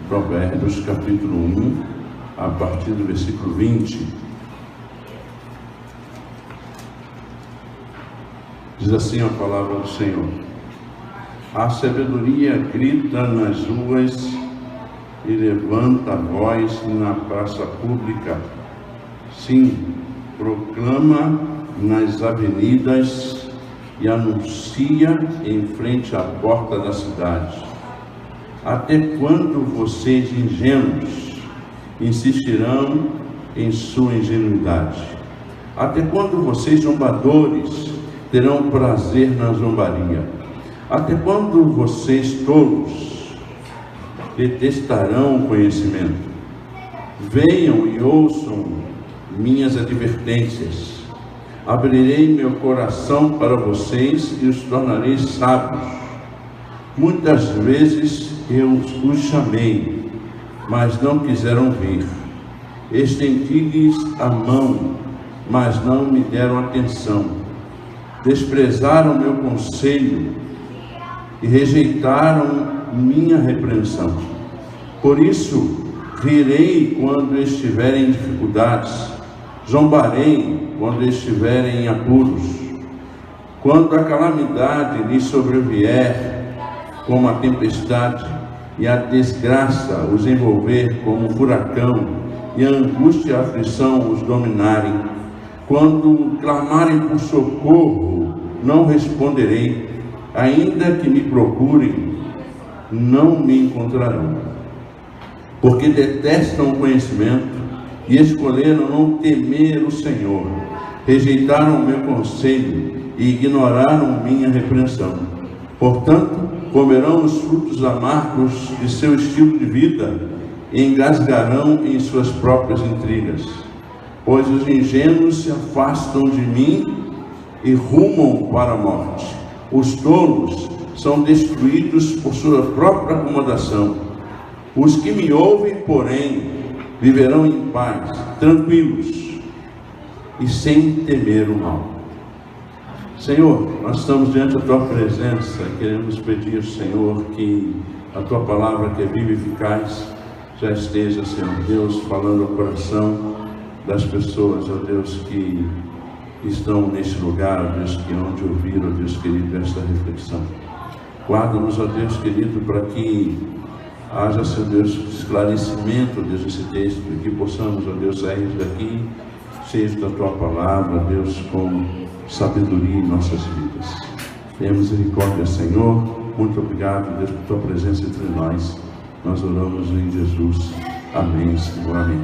Provérbios capítulo 1, a partir do versículo 20. Diz assim a palavra do Senhor: a sabedoria grita nas ruas e levanta a voz na praça pública. Sim, proclama nas avenidas e anuncia em frente à porta da cidade. Até quando vocês ingênuos insistirão em sua ingenuidade? Até quando vocês zombadores terão prazer na zombaria? Até quando vocês tolos detestarão o conhecimento? Venham e ouçam minhas advertências. Abrirei meu coração para vocês e os tornarei sábios. Muitas vezes eu os chamei, mas não quiseram vir. Estendi-lhes a mão, mas não me deram atenção. Desprezaram meu conselho e rejeitaram minha repreensão. Por isso, rirei quando estiverem em dificuldades, zombarei quando estiverem em apuros. Quando a calamidade lhes sobrevier como a tempestade, e a desgraça os envolver como um furacão, e a angústia e a aflição os dominarem, quando clamarem por socorro, não responderei. Ainda que me procurem, não me encontrarão. Porque detestam o conhecimento e escolheram não temer o Senhor. Rejeitaram o meu conselho e ignoraram minha repreensão. Portanto, comerão os frutos amargos de seu estilo de vida e engasgarão em suas próprias intrigas. Pois os ingênuos se afastam de mim e rumam para a morte. Os tolos são destruídos por sua própria acomodação. Os que me ouvem, porém, viverão em paz, tranquilos e sem temer o mal. Senhor, nós estamos diante da Tua presença e queremos pedir, Senhor, que a Tua palavra, que é viva e eficaz, já esteja, Senhor Deus, falando ao coração das pessoas, ó Deus, que estão neste lugar, ó Deus, que onde ouviram, ó Deus querido, esta reflexão. Guarda-nos, ó Deus querido, para que haja, Senhor Deus, esclarecimento, ó Deus, desse texto, e que possamos, ó Deus, sair daqui cheios da Tua palavra, ó Deus, com sabedoria em nossas vidas. Tenha misericórdia, Senhor. Muito obrigado, Deus, por Tua presença entre nós. Nós oramos em Jesus. Amém, Senhor. Amém.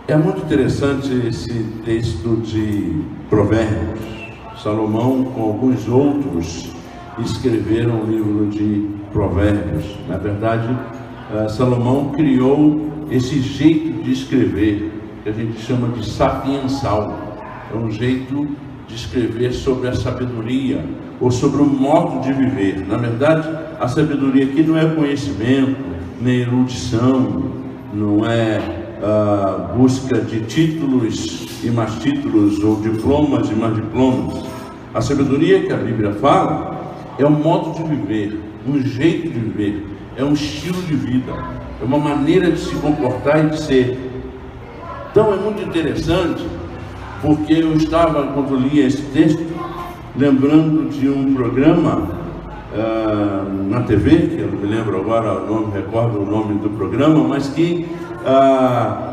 É muito interessante esse texto de Provérbios. Salomão, com alguns outros, escreveram o livro de Provérbios. Na verdade, Salomão criou esse jeito de escrever, que a gente chama de sapiensal. É um jeito de escrever sobre a sabedoria, ou sobre o modo de viver. Na verdade, a sabedoria aqui não é conhecimento, nem erudição, não é busca de títulos e mais títulos, ou diplomas e mais diplomas. A sabedoria que a Bíblia fala é um modo de viver, um jeito de viver, é um estilo de vida, é uma maneira de se comportar e de ser. Então é muito interessante, porque eu estava, quando lia esse texto, lembrando de um programa na TV, que eu não me lembro agora o nome, recordo o nome do programa, mas que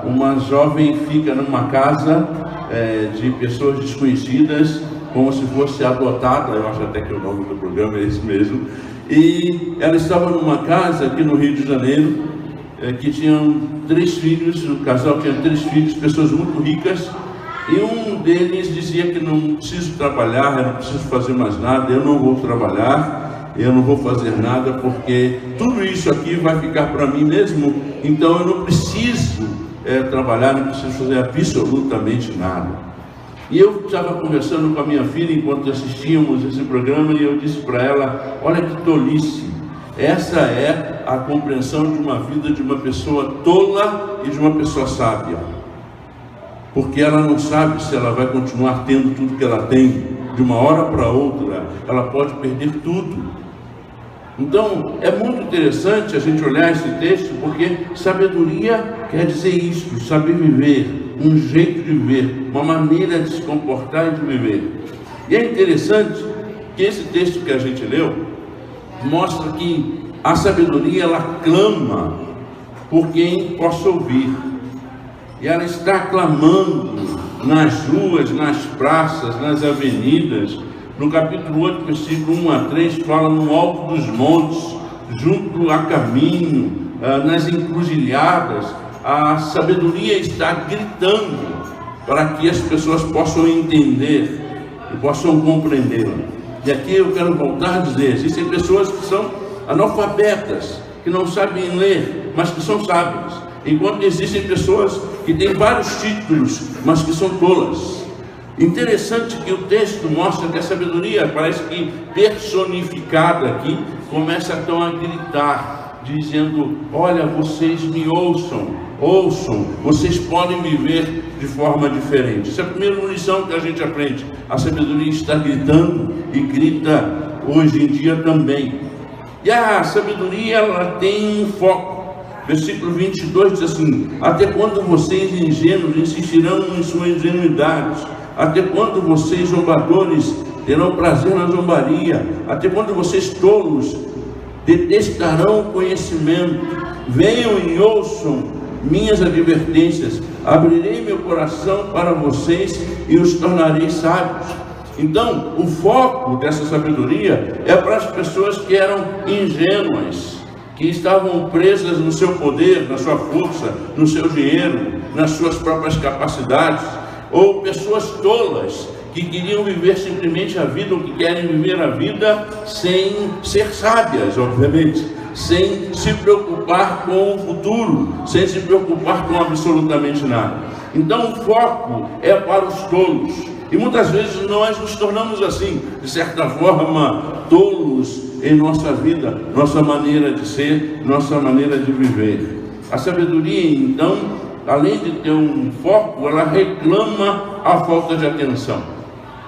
uma jovem fica numa casa de pessoas desconhecidas, como se fosse adotada. Eu acho até que o nome do programa é esse mesmo. E ela estava numa casa aqui no Rio de Janeiro, que tinham 3 filhos, o casal tinha 3 filhos, pessoas muito ricas, e um deles dizia que não preciso trabalhar, eu não preciso fazer mais nada, eu não vou trabalhar, eu não vou fazer nada, porque tudo isso aqui vai ficar para mim mesmo, então eu não preciso trabalhar, não preciso fazer absolutamente nada. E eu estava conversando com a minha filha enquanto assistíamos esse programa, e eu disse para ela: olha que tolice, essa é a compreensão de uma vida de uma pessoa tola e de uma pessoa sábia, porque ela não sabe se ela vai continuar tendo tudo que ela tem. De uma hora para outra ela pode perder tudo. Então, é muito interessante a gente olhar esse texto, porque sabedoria quer dizer isso, saber viver, um jeito de viver, uma maneira de se comportar e de viver. E é interessante que esse texto que a gente leu mostra que a sabedoria, ela clama por quem possa ouvir. E ela está clamando nas ruas, nas praças, nas avenidas. No capítulo 8, versículo 1 a 3, fala no alto dos montes, junto a caminho, nas encruzilhadas. A sabedoria está gritando para que as pessoas possam entender e possam compreendê-la. E aqui eu quero voltar a dizer, existem pessoas que são analfabetas, que não sabem ler, mas que são sábias. Enquanto existem pessoas que têm vários títulos, mas que são tolas. Interessante que o texto mostra que a sabedoria, parece que personificada aqui, começa então a gritar, dizendo: olha, vocês me ouçam, vocês podem viver de forma diferente. Essa é a primeira lição que a gente aprende. A sabedoria está gritando e grita hoje em dia também. E a sabedoria, ela tem um foco. Versículo 22 diz assim: até quando vocês ingênuos insistirão em sua ingenuidade? Até quando vocês zombadores terão prazer na zombaria? Até quando vocês tolos detestarão o conhecimento? Venham e ouçam minhas advertências. Abrirei meu coração para vocês e os tornarei sábios. Então, o foco dessa sabedoria é para as pessoas que eram ingênuas, que estavam presas no seu poder, na sua força, no seu dinheiro, nas suas próprias capacidades, ou pessoas tolas que queriam viver simplesmente a vida, ou que querem viver a vida sem ser sábias, obviamente, sem se preocupar com o futuro, sem se preocupar com absolutamente nada. Então o foco é para os tolos, e muitas vezes nós nos tornamos assim, de certa forma, tolos em nossa vida, nossa maneira de ser, nossa maneira de viver. A sabedoria, então, além de ter um foco, ela reclama a falta de atenção.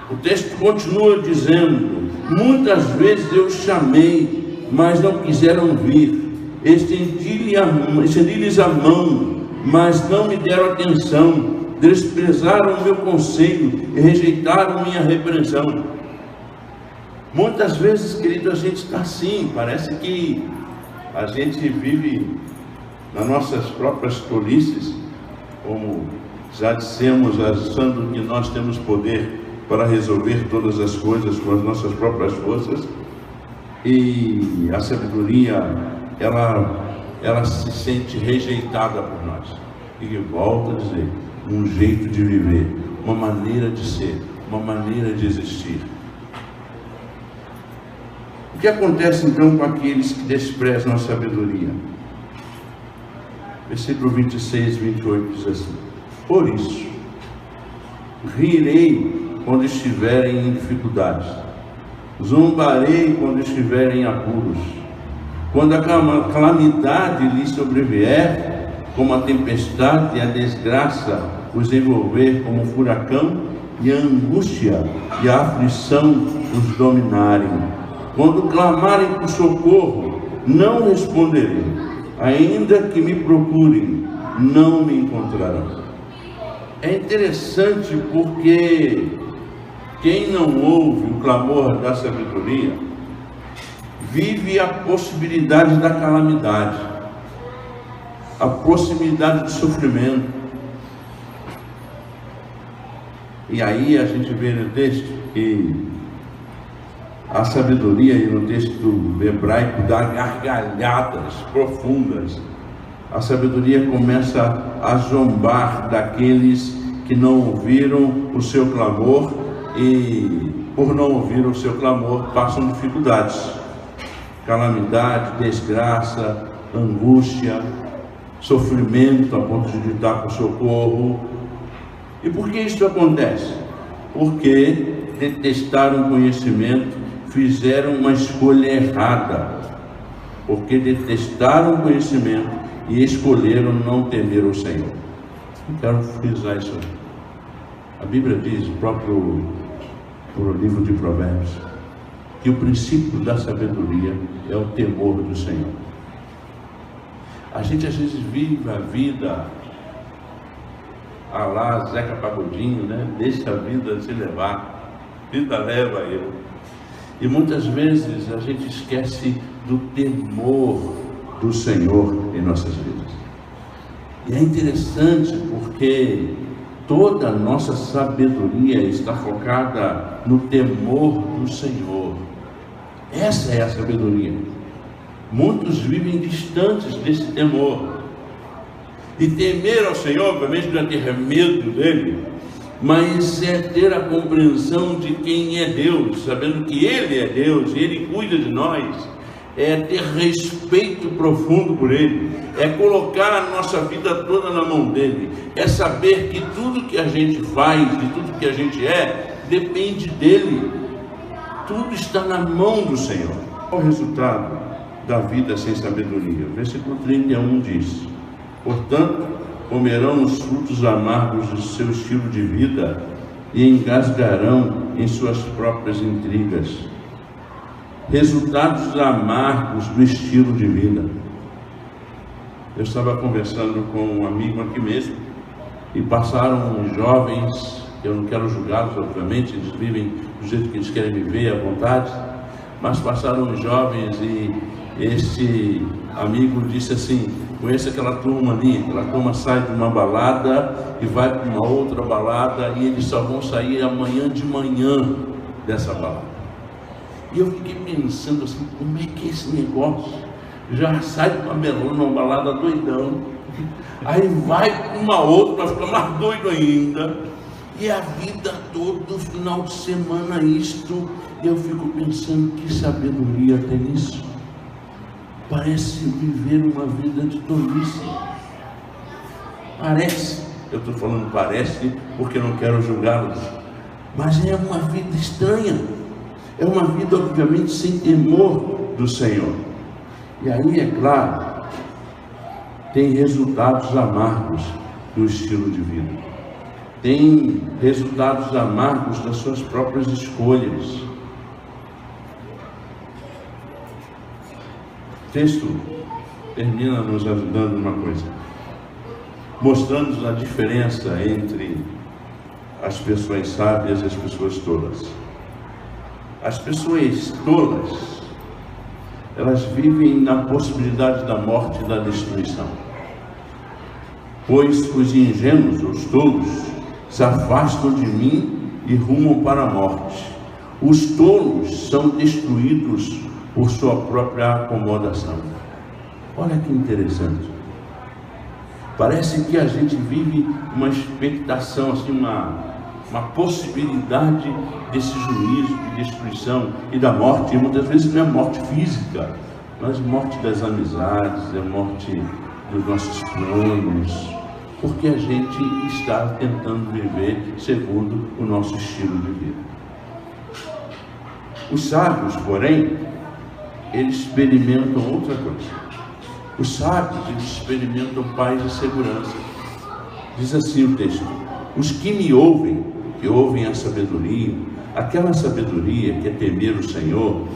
O texto continua dizendo: muitas vezes eu chamei, mas não quiseram vir. Estendi-lhes a mão, mas não me deram atenção. Desprezaram o meu conselho e rejeitaram minha repreensão. Muitas vezes, querido, a gente está assim, parece que a gente vive nas nossas próprias tolices, como já dissemos, achando que nós temos poder para resolver todas as coisas com as nossas próprias forças. E a sabedoria, ela se sente rejeitada por nós. E volto a dizer, um jeito de viver, uma maneira de ser, uma maneira de existir. O que acontece então com aqueles que desprezam a sabedoria? Versículo 26 e 28 diz assim: por isso, rirei quando estiverem em dificuldades, zombarei quando estiverem em apuros. Quando a calamidade lhes sobrevier, como a tempestade e a desgraça os envolver como um furacão, e a angústia e a aflição os dominarem. Quando clamarem por socorro, não responderei. Ainda que me procurem, não me encontrarão. É interessante porque quem não ouve o clamor da sabedoria vive a possibilidade da calamidade, a possibilidade de sofrimento. E aí a gente vê no texto que a sabedoria, e no texto hebraico, dá gargalhadas profundas. A sabedoria começa a zombar daqueles que não ouviram o seu clamor, e por não ouvir o seu clamor passam dificuldades, calamidade, desgraça, angústia, sofrimento a ponto de gritar por socorro. E por que isso acontece? Porque detestaram o conhecimento, fizeram uma escolha errada, porque detestaram o conhecimento e escolheram não temer o Senhor. Eu quero frisar isso. A Bíblia diz, o próprio livro de Provérbios, que o princípio da sabedoria é o temor do Senhor. A gente às vezes vive a vida a lá Zeca Pagodinho, né? Deixa a vida se levar, vida leva eu. E muitas vezes a gente esquece do temor do Senhor em nossas vidas. E é interessante porque toda a nossa sabedoria está focada no temor do Senhor. Essa é a sabedoria. Muitos vivem distantes desse temor. E temer ao Senhor, obviamente, não é ter medo dele, mas é ter a compreensão de quem é Deus, sabendo que Ele é Deus e Ele cuida de nós. É ter respeito profundo por Ele, é colocar a nossa vida toda na mão dele, é saber que tudo que a gente faz, de tudo que a gente é, depende dele. Tudo está na mão do Senhor. Qual o resultado da vida sem sabedoria? O versículo 31 diz: portanto, comerão os frutos amargos do seu estilo de vida e engasgarão em suas próprias intrigas. Resultados amargos do estilo de vida. Eu estava conversando com um amigo aqui mesmo e passaram uns jovens, eu não quero julgá-los, obviamente, eles vivem do jeito que eles querem viver, à vontade, mas passaram uns jovens e esse amigo disse assim: conhece aquela turma ali, aquela turma sai de uma balada e vai para uma outra balada e eles só vão sair amanhã de manhã dessa balada. E eu fiquei pensando assim, como é que é esse negócio? Já sai de uma balada doidão, aí vai para uma outra para ficar mais doido ainda, e a vida toda, final de semana isto. E eu fico pensando, que sabedoria tem isso? Parece viver uma vida de tolice. Parece, eu estou falando parece porque não quero julgá-los, mas é uma vida estranha. É uma vida, obviamente, sem temor do Senhor. E aí, é claro, tem resultados amargos do estilo de vida. Tem resultados amargos das suas próprias escolhas. O texto termina nos ajudando numa coisa, mostrando-nos a diferença entre as pessoas sábias e as pessoas tolas. As pessoas tolas, elas vivem na possibilidade da morte e da destruição, pois os ingênuos, os tolos, se afastam de mim e rumam para a morte. Os tolos são destruídos por sua própria acomodação. Olha que interessante. Parece que a gente vive uma expectação, assim, uma possibilidade desse juízo, de destruição e da morte. E muitas vezes não é morte física, mas morte das amizades, é morte dos nossos planos, porque a gente está tentando viver segundo o nosso estilo de vida. Os sábios, porém, eles experimentam outra coisa. Os sábios, eles experimentam paz e segurança. Diz assim o texto: os que me ouvem, que ouvem a sabedoria, aquela sabedoria que é temer o Senhor,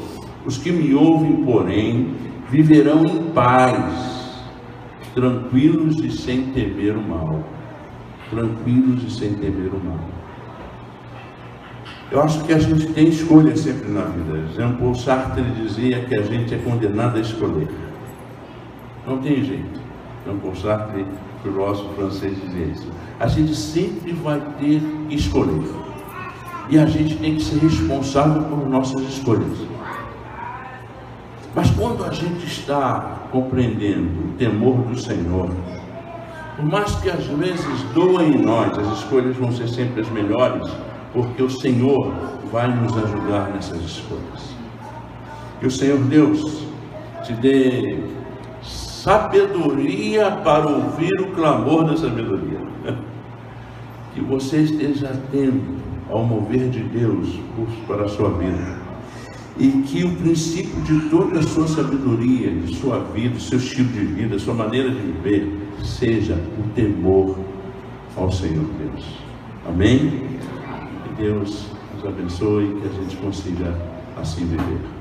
os que me ouvem, porém, viverão em paz, tranquilos e sem temer o mal. Tranquilos e sem temer o mal. Eu acho que a gente tem escolha sempre na vida. Jean-Paul Sartre dizia que a gente é condenado a escolher. Não tem jeito. Jean-Paul Sartre, filósofo francês, dizia isso. A gente sempre vai ter que escolher. E a gente tem que ser responsável por nossas escolhas. Mas quando a gente está compreendendo o temor do Senhor, por mais que às vezes doem em nós, as escolhas vão ser sempre as melhores, porque o Senhor vai nos ajudar nessas escolhas. Que o Senhor Deus te dê sabedoria para ouvir o clamor da sabedoria. Que você esteja atento ao mover de Deus para a sua vida. E que o princípio de toda a sua sabedoria, de sua vida, seu estilo de vida, sua maneira de viver, seja o temor ao Senhor Deus. Amém? Que Deus nos abençoe, que a gente consiga assim viver.